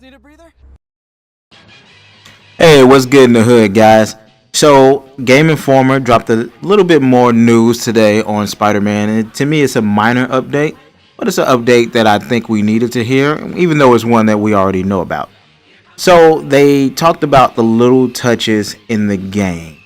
need a breather? Hey, what's good in the hood, guys? So, Game Informer dropped a little bit more news today on Spider-Man, and to me, it's a minor update, but it's an update that I think we needed to hear, even though it's one that we already know about. So, they talked about the little touches in the game,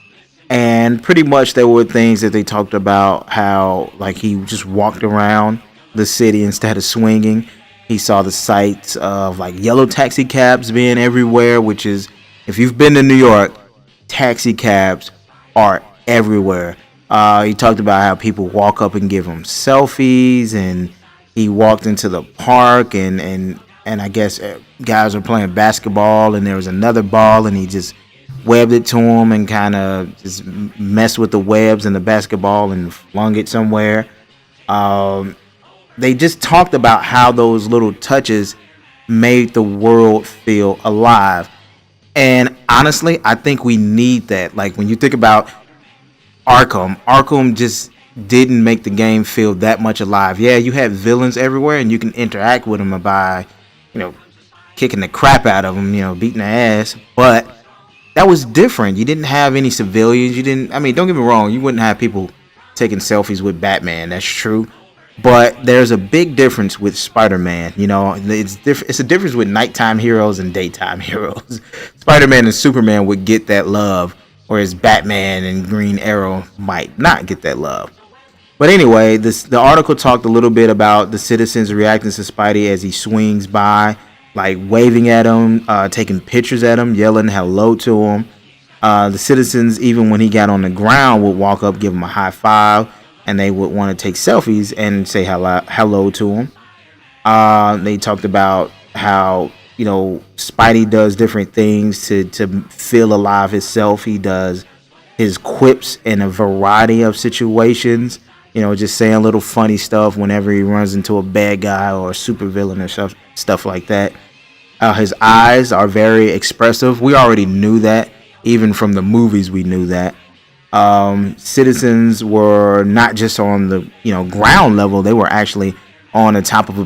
and pretty much there were things that they talked about how, like, he just walked around the city instead of swinging. He saw the sights of like yellow taxi cabs being everywhere, which is, if you've been to New York, taxi cabs are everywhere. He talked about how people walk up and give him selfies, and he walked into the park, and I guess guys were playing basketball, and there was another ball, and he just webbed it to him and kind of just messed with the webs and the basketball and flung it somewhere. Um, they just talked about how those little touches made the world feel alive. And honestly, I think we need that. Like when you think about Arkham just didn't make the game feel that much alive. Yeah, you had villains everywhere and you can interact with them by, you know, kicking the crap out of them, beating their ass. But that was different. You didn't have any civilians. I mean, don't get me wrong, you wouldn't have people taking selfies with Batman. That's true. But there's a big difference with Spider-Man. It's a difference with nighttime heroes and daytime heroes. Spider-Man and Superman would get that love, whereas Batman and Green Arrow might not get that love. But anyway, the article talked a little bit about the citizens reacting to Spidey as he swings by, like waving at him, taking pictures at him, yelling hello to him. The citizens, even when he got on the ground, would walk up, give him a high five, and they would want to take selfies and say hello to him. They talked about how, Spidey does different things to feel alive himself. He does his quips in a variety of situations, just saying little funny stuff whenever he runs into a bad guy or a supervillain or stuff like that. His eyes are very expressive. We already knew that. Even from the movies, we knew that. Citizens were not just on the ground level; they were actually on the top of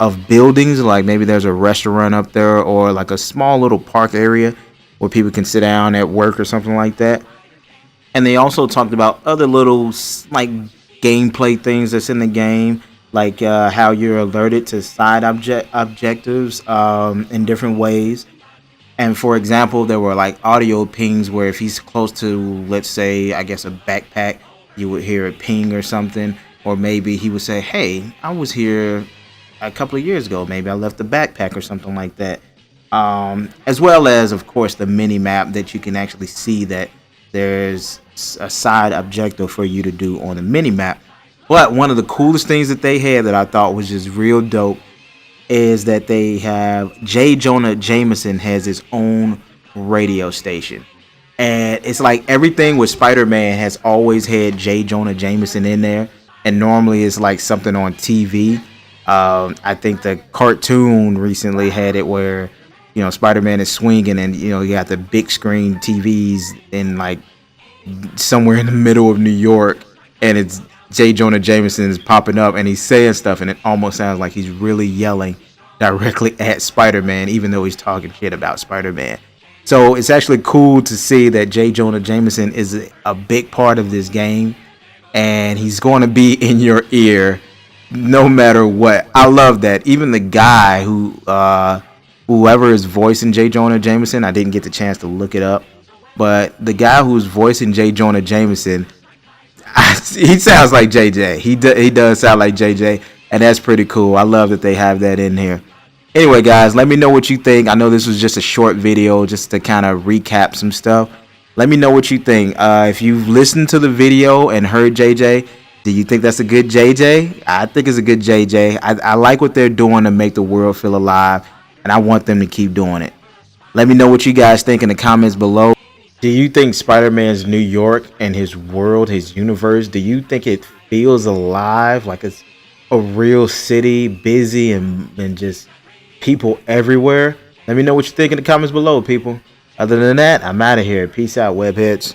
of buildings. Like maybe there's a restaurant up there, or like a small little park area where people can sit down at work or something like that. And they also talked about other little like gameplay things that's in the game, like how you're alerted to side objectives in different ways. And for example, there were like audio pings where if he's close to, let's say, I guess a backpack, you would hear a ping or something. Or maybe he would say, hey, I was here a couple of years ago. Maybe I left the backpack or something like that. As well as, of course, the mini map that you can actually see that there's a side objective for you to do on the mini map. But one of the coolest things that they had that I thought was just real dope is that they have J. Jonah Jameson has his own radio station. And it's like everything with Spider-Man has always had J. Jonah Jameson in there. And normally it's like something on TV. I think the cartoon recently had it where, Spider-Man is swinging and, you got the big screen TVs in like somewhere in the middle of New York. And it's J. Jonah Jameson is popping up and he's saying stuff, and it almost sounds like he's really yelling directly at Spider-Man, even though he's talking shit about Spider-Man. So it's actually cool to see that J. Jonah Jameson is a big part of this game, and he's going to be in your ear no matter what. I love that. Even the guy whoever is voicing J. Jonah Jameson, I didn't get the chance to look it up, but the guy who's voicing J. Jonah Jameson, he sounds like JJ. He does sound like JJ, and that's pretty cool. I love that they have that in here. Anyway, guys, let me know what you think. I know this was just a short video just to kind of recap some stuff. Let me know what you think. If you've listened to the video and heard JJ, do you think that's a good JJ? I think it's a good JJ. I like what they're doing to make the world feel alive, and I want them to keep doing it. Let me know what you guys think in the comments below. Do you think Spider-Man's New York and his world, his universe, do you think it feels alive, like it's a real city, busy and just people everywhere? Let me know what you think in the comments below, people. Other than that, I'm out of here. Peace out, webheads.